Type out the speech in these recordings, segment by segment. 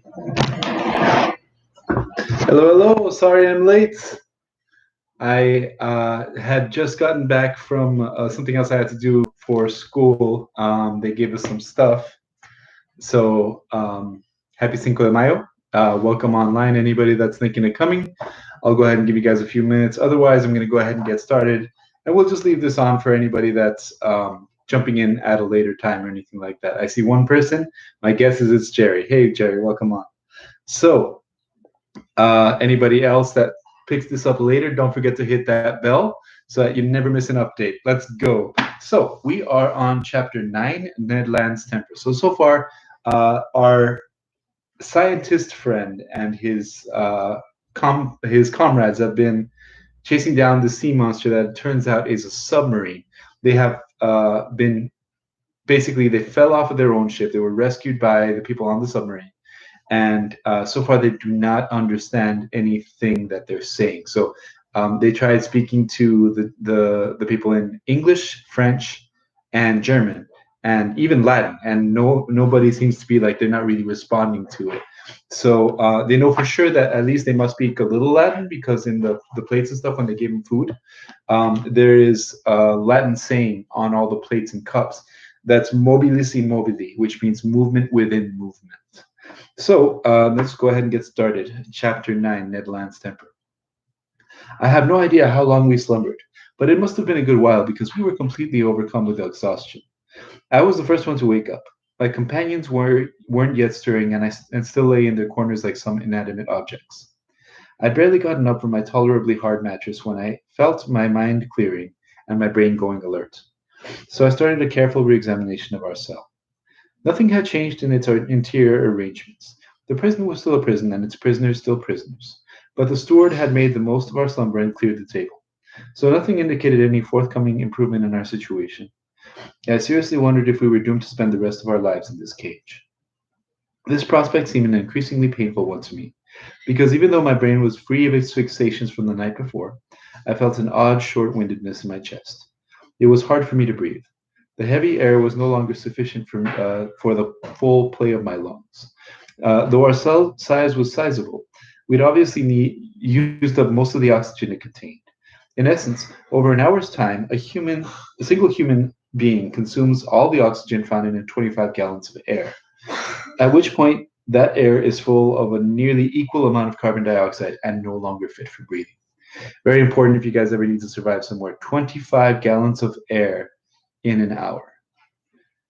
Hello, hello. Sorry I'm late. I had just gotten back from something else I had to do for school. They gave us some stuff. So, happy Cinco de Mayo. Welcome online, anybody that's thinking of coming. I'll go ahead and give you guys a few minutes. Otherwise, I'm going to go ahead and get started. And we'll just leave this on for anybody that's jumping in at a later time or anything like that. I see one person. My guess is it's Jerry. Hey, Jerry, welcome on. So, anybody else that picks this up later, don't forget to hit that bell so that you never miss an update. Let's go. So we are on chapter 9, Ned Land's temper. So far, our scientist friend and his comrades have been chasing down the sea monster that turns out is a submarine. They have been basically they fell off of their own ship. They were rescued by the people on the submarine, and so far they do not understand anything that they're saying. So they tried speaking to the people in English, French, and German, and even Latin, and nobody seems to be like they're not really responding to it. So they know for sure that at least they must speak a little Latin because in the plates and stuff when they gave them food, there is a Latin saying on all the plates and cups that's mobilis in mobili, which means movement within movement. So let's go ahead and get started. Chapter 9, Ned Land's Temper. I have no idea how long we slumbered, but it must have been a good while because we were completely overcome with exhaustion. I was the first one to wake up. My companions weren't yet stirring, and still lay in their corners like some inanimate objects. I'd barely gotten up from my tolerably hard mattress when I felt my mind clearing and my brain going alert. So I started a careful re-examination of our cell. Nothing had changed in its interior arrangements. The prison was still a prison, and its prisoners still prisoners. But the steward had made the most of our slumber and cleared the table. So nothing indicated any forthcoming improvement in our situation. I seriously wondered if we were doomed to spend the rest of our lives in this cage. This prospect seemed an increasingly painful one to me, because even though my brain was free of its fixations from the night before, I felt an odd short-windedness in my chest. It was hard for me to breathe. The heavy air was no longer sufficient for the full play of my lungs. Though our cell size was sizable, we'd obviously used up most of the oxygen it contained. In essence, over an hour's time, a single human being consumes all the oxygen found in 25 gallons of air, at which point that air is full of a nearly equal amount of carbon dioxide and no longer fit for breathing. Very important if you guys ever need to survive somewhere. 25 gallons of air in an hour.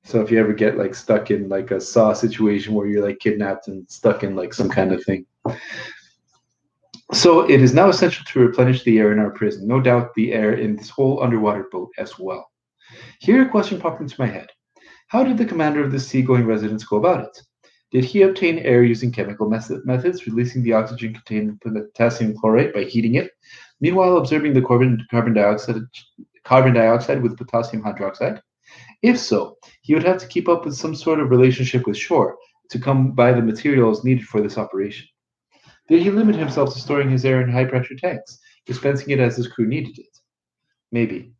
So if you ever get like stuck in like a Saw situation where you're like kidnapped and stuck in like some kind of thing. So it is now essential to replenish the air in our prison. No doubt the air in this whole underwater boat as well. Here a question popped into my head. How did the commander of the seagoing residence go about it? Did he obtain air using chemical methods, releasing the oxygen contained in potassium chlorate by heating it, meanwhile absorbing the carbon dioxide with potassium hydroxide? If so, he would have to keep up with some sort of relationship with shore to come by the materials needed for this operation. Did he limit himself to storing his air in high pressure tanks, dispensing it as his crew needed it? Maybe.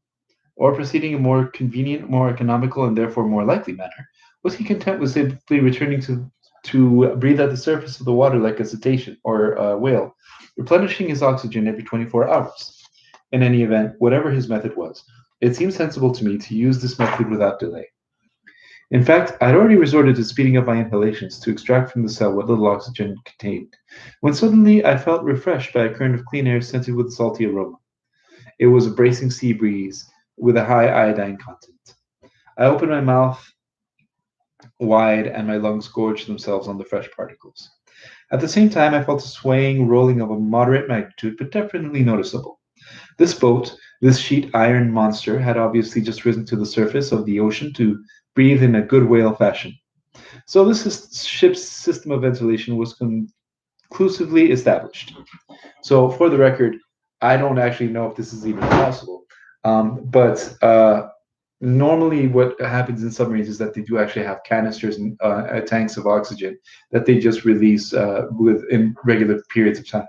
Or proceeding in a more convenient, more economical, and therefore more likely manner, was he content with simply returning to breathe at the surface of the water like a cetacean or a whale, replenishing his oxygen every 24 hours? In any event, whatever his method was, it seemed sensible to me to use this method without delay. In fact, I had already resorted to speeding up my inhalations to extract from the cell what little oxygen it contained, when suddenly I felt refreshed by a current of clean air scented with a salty aroma. It was a bracing sea breeze with a high iodine content. I opened my mouth wide and my lungs gorged themselves on the fresh particles. At the same time, I felt a swaying, rolling of a moderate magnitude, but definitely noticeable. This boat, this sheet iron monster, had obviously just risen to the surface of the ocean to breathe in a good whale fashion. So this ship's system of ventilation was conclusively established. So for the record, I don't actually know if this is even possible, but normally what happens in submarines is that they do actually have canisters and tanks of oxygen that they just release in regular periods of time.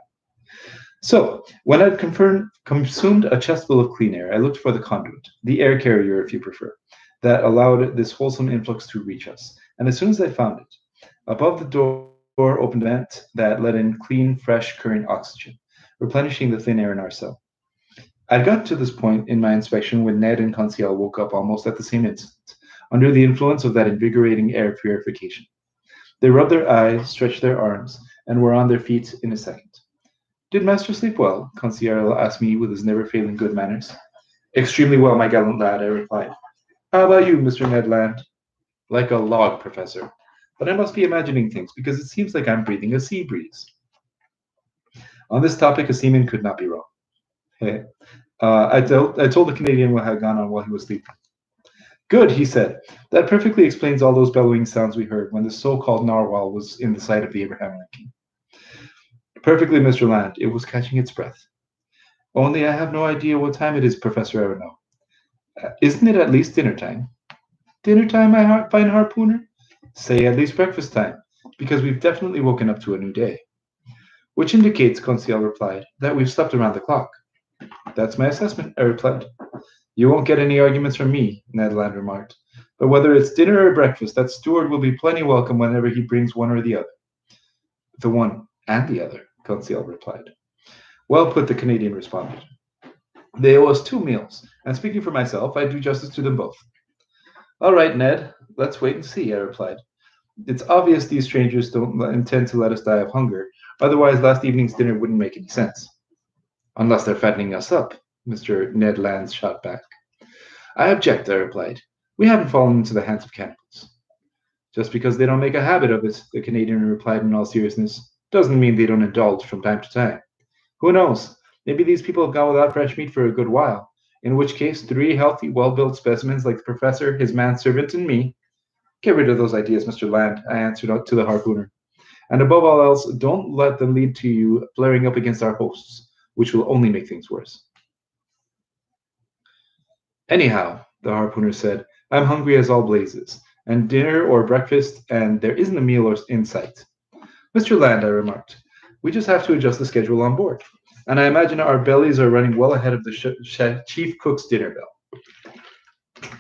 So, when I'd consumed a chestful of clean air, I looked for the conduit, the air carrier, if you prefer, that allowed this wholesome influx to reach us. And as soon as I found it, above the door door opened a vent that let in clean, fresh current oxygen, replenishing the thin air in our cell. I'd got to this point in my inspection when Ned and Conseil woke up almost at the same instant, under the influence of that invigorating air purification. They rubbed their eyes, stretched their arms, and were on their feet in a second. Did Master sleep well? Conseil asked me with his never failing good manners. Extremely well, my gallant lad, I replied. How about you, Mr. Ned Land? Like a log, Professor. But I must be imagining things, because it seems like I'm breathing a sea breeze. On this topic, a seaman could not be wrong. Hey, I told the Canadian what had gone on while he was sleeping. Good, he said. That perfectly explains all those bellowing sounds we heard when the so-called narwhal was in the sight of the Abraham Lincoln. Perfectly, Mr. Land. It was catching its breath. Only I have no idea what time it is, Professor Aronow. Isn't it at least dinner time? Dinner time, my fine harpooner? Say at least breakfast time, because we've definitely woken up to a new day. Which indicates, Conseil replied, that we've slept around the clock. That's my assessment, I replied. You won't get any arguments from me, Ned Land remarked. But whether it's dinner or breakfast, that steward will be plenty welcome whenever he brings one or the other. The one and the other, Conseil replied. Well put, the Canadian responded. They owe us 2 meals, and speaking for myself, I do justice to them both. All right, Ned, let's wait and see, I replied. It's obvious these strangers don't intend to let us die of hunger, otherwise last evening's dinner wouldn't make any sense. Unless they're fattening us up, Mr. Ned Land shot back. I object, I replied. We haven't fallen into the hands of cannibals. Just because they don't make a habit of it, the Canadian replied in all seriousness, doesn't mean they don't indulge from time to time. Who knows? Maybe these people have gone without fresh meat for a good while, in which case 3 healthy, well-built specimens like the professor, his manservant, and me. Get rid of those ideas, Mr. Land, I answered to the harpooner. And above all else, don't let them lead to you flaring up against our hosts, which will only make things worse. Anyhow, the harpooner said, I'm hungry as all blazes, and dinner or breakfast, and there isn't a meal in sight. Mr. Land, I remarked, we just have to adjust the schedule on board, and I imagine our bellies are running well ahead of the chief cook's dinner bell.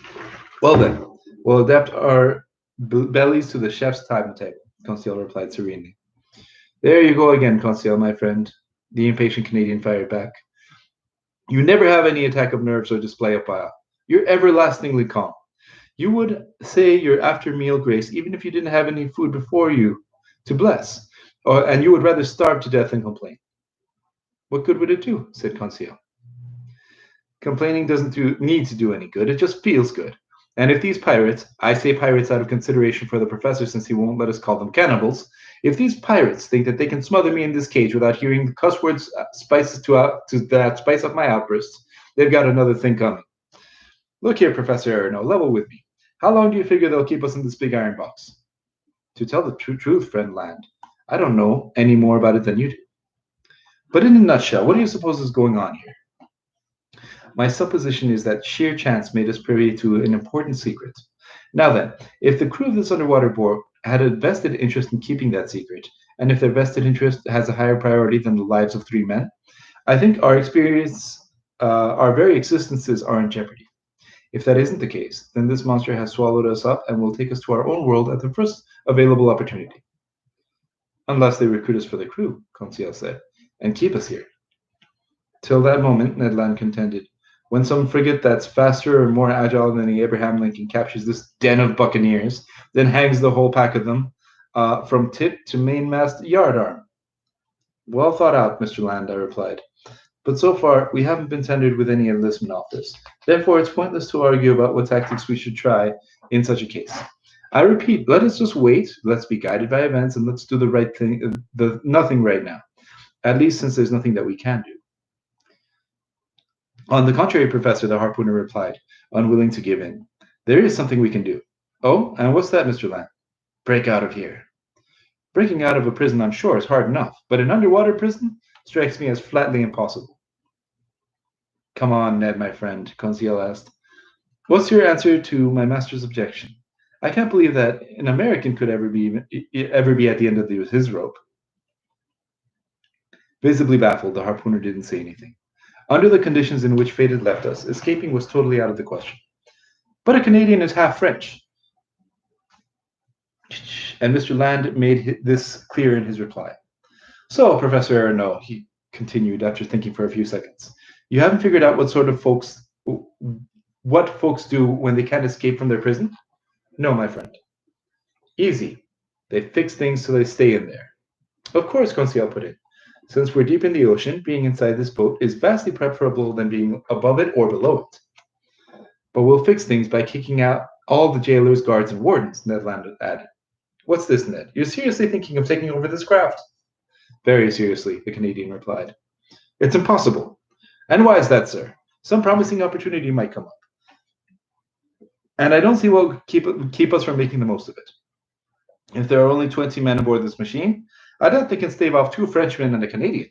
Well then, we'll adapt our bellies to the chef's timetable, Conseil replied serenely. There you go again, Conseil, my friend, the impatient Canadian fired back. You never have any attack of nerves or display of bile. You're everlastingly calm. You would say your after-meal grace even if you didn't have any food before you to bless, and you would rather starve to death than complain. What good would it do? Said Conseil. Complaining doesn't need to do any good. It just feels good. And if these pirates, I say pirates out of consideration for the professor since he won't let us call them cannibals, if these pirates think that they can smother me in this cage without hearing the cuss words that spice up my outbursts, they've got another thing coming. Look here, Professor Aronow, level with me. How long do you figure they'll keep us in this big iron box? To tell the truth, friend Land, I don't know any more about it than you do. But in a nutshell, what do you suppose is going on here? My supposition is that sheer chance made us privy to an important secret. Now then, if the crew of this underwater boat had a vested interest in keeping that secret, and if their vested interest has a higher priority than the lives of 3 men, I think our very existences are in jeopardy. If that isn't the case, then this monster has swallowed us up and will take us to our own world at the first available opportunity. Unless they recruit us for the crew, Conseil said, and keep us here. Till that moment, Ned Land contended, when some frigate that's faster or more agile than the Abraham Lincoln captures this den of buccaneers, then hangs the whole pack of them from tip to mainmast yardarm. Well thought out, Mr. Land, I replied. But so far, we haven't been tendered with any enlistment offers. Therefore, it's pointless to argue about what tactics we should try in such a case. I repeat, let us just wait, let's be guided by events, and let's do the right thing, nothing right now. At least since there's nothing that we can do. On the contrary, Professor, the harpooner replied, unwilling to give in. There is something we can do. Oh, and what's that, Mr. Land? Break out of here. Breaking out of a prison, I'm sure, is hard enough, but an underwater prison strikes me as flatly impossible. Come on, Ned, my friend, Conseil asked. What's your answer to my master's objection? I can't believe that an American could ever be at the end of his rope. Visibly baffled, the harpooner didn't say anything. Under the conditions in which fate had left us, escaping was totally out of the question. But a Canadian is half French. And Mr. Land made this clear in his reply. So, Professor Aronow, he continued after thinking for a few seconds, you haven't figured out what folks do when they can't escape from their prison? No, my friend. Easy. They fix things so they stay in there. Of course, Conseil put in. Since we're deep in the ocean, being inside this boat is vastly preferable than being above it or below it. But we'll fix things by kicking out all the jailers, guards, and wardens, Ned Land added. What's this, Ned? You're seriously thinking of taking over this craft? Very seriously, the Canadian replied. It's impossible. And why is that, sir? Some promising opportunity might come up. And I don't see what will keep us from making the most of it. If there are only 20 men aboard this machine, I doubt they can stave off 2 Frenchmen and a Canadian.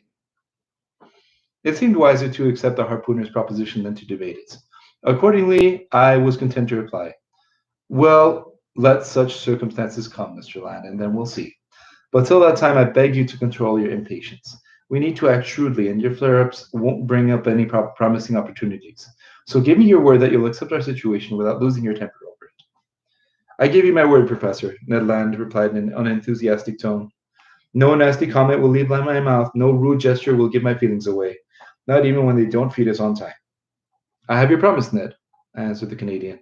It seemed wiser to accept the harpooner's proposition than to debate it. Accordingly, I was content to reply, well, let such circumstances come, Mr. Land, and then we'll see. But till that time, I beg you to control your impatience. We need to act shrewdly, and your flare-ups won't bring up any promising opportunities. So give me your word that you'll accept our situation without losing your temper over it. I give you my word, Professor, Ned Land replied in an unenthusiastic tone. No nasty comment will leave my mouth, no rude gesture will give my feelings away, not even when they don't feed us on time. I have your promise, Ned, answered the Canadian.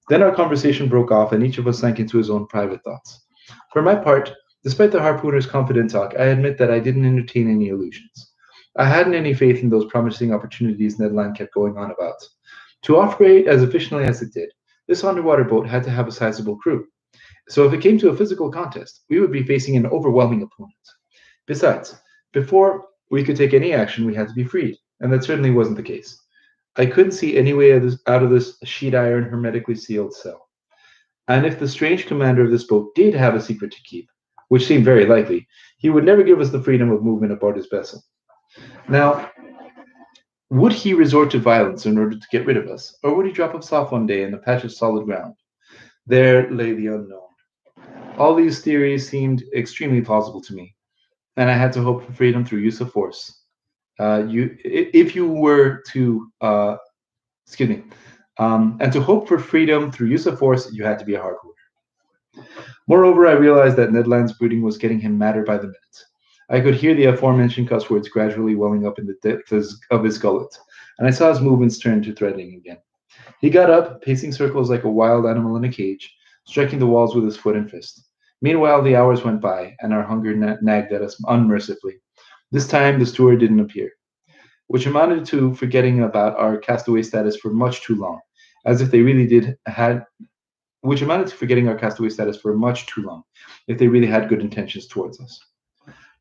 Then our conversation broke off, and each of us sank into his own private thoughts. For my part, despite the harpooner's confident talk, I admit that I didn't entertain any illusions. I hadn't any faith in those promising opportunities Ned Land kept going on about. To operate as efficiently as it did, this underwater boat had to have a sizable crew. So if it came to a physical contest, we would be facing an overwhelming opponent. Besides, before we could take any action, we had to be freed, and that certainly wasn't the case. I couldn't see any way out of this sheet iron hermetically sealed cell. And if the strange commander of this boat did have a secret to keep, which seemed very likely, he would never give us the freedom of movement aboard his vessel. Now, would he resort to violence in order to get rid of us, or would he drop us off one day in a patch of solid ground? There lay the unknown. All these theories seemed extremely plausible to me, and I had to hope for freedom through use of force. If you were to, excuse me, and to hope for freedom through use of force, you had to be a harpooner. Moreover, I realized that Ned Land's brooding was getting him madder by the minute. I could hear the aforementioned cuss words gradually welling up in the depths of his gullet, and I saw his movements turn to threatening again. He got up, pacing circles like a wild animal in a cage, striking the walls with his foot and fist. Meanwhile, the hours went by, and our hunger nagged at us unmercifully. This time, the steward didn't appear, which amounted to forgetting about our castaway status for much too long, as if they really which amounted to forgetting our castaway status for much too long, if they really had good intentions towards us.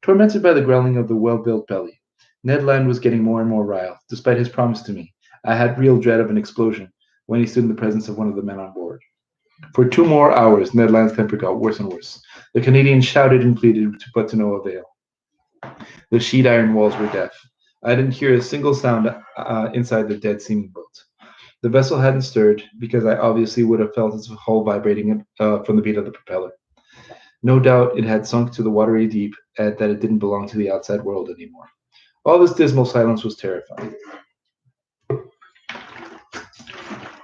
Tormented by the growling of the well-built belly, Ned Land was getting more and more riled, despite his promise to me. I had real dread of an explosion when he stood in the presence of one of the men on board. For 2 more hours, Ned Land's temper got worse and worse. The Canadian shouted and pleaded, but to no avail. The sheet iron walls were deaf. I didn't hear a single sound inside the dead-seeming boat. The vessel hadn't stirred, because I obviously would have felt its hull vibrating from the beat of the propeller. No doubt it had sunk to the watery deep, and that it didn't belong to the outside world anymore. All this dismal silence was terrifying.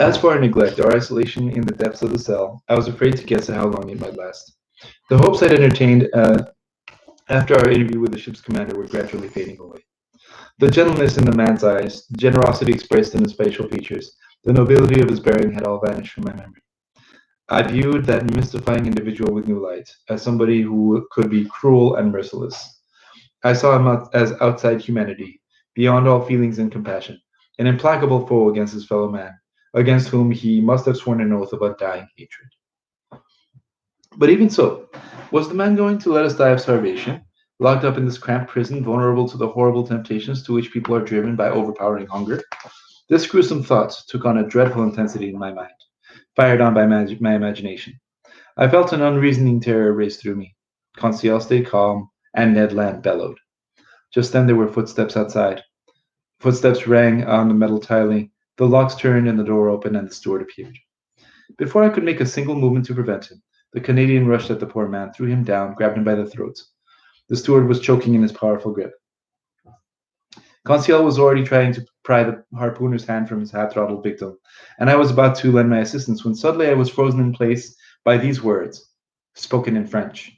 As for our neglect, our isolation in the depths of the cell, I was afraid to guess at how long it might last. The hopes I'd entertained after our interview with the ship's commander were gradually fading away. The gentleness in the man's eyes, the generosity expressed in his facial features, the nobility of his bearing had all vanished from my memory. I viewed that mystifying individual with new light, as somebody who could be cruel and merciless. I saw him as outside humanity, beyond all feelings and compassion, an implacable foe against his fellow man, against whom he must have sworn an oath of undying hatred. But even so, was the man going to let us die of starvation, locked up in this cramped prison, vulnerable to the horrible temptations to which people are driven by overpowering hunger? This gruesome thought took on a dreadful intensity in my mind, fired on by my imagination. I felt an unreasoning terror race through me. Conseil stayed calm, and Ned Land bellowed. Just then there were footsteps outside. Footsteps rang on the metal tiling, the locks turned and the door opened, and the steward appeared. Before I could make a single movement to prevent him, the Canadian rushed at the poor man, threw him down, grabbed him by the throat. The steward was choking in his powerful grip. Conseil was already trying to pry the harpooner's hand from his half-throttled victim, and I was about to lend my assistance when suddenly I was frozen in place by these words. spoken in French.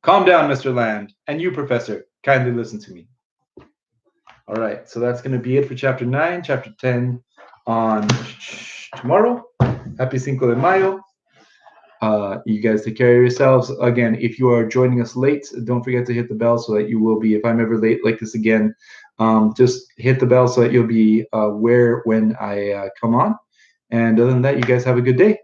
Calm down, Mr. Land. And you, Professor, kindly listen to me. All right, so that's going to be it for Chapter 9. Chapter 10 on tomorrow. Happy Cinco de Mayo. You guys take care of yourselves. Again, if you are joining us late, don't forget to hit the bell so that you will be, if I'm ever late like this again, just hit the bell so that you'll be aware when I come on. And other than that, you guys have a good day.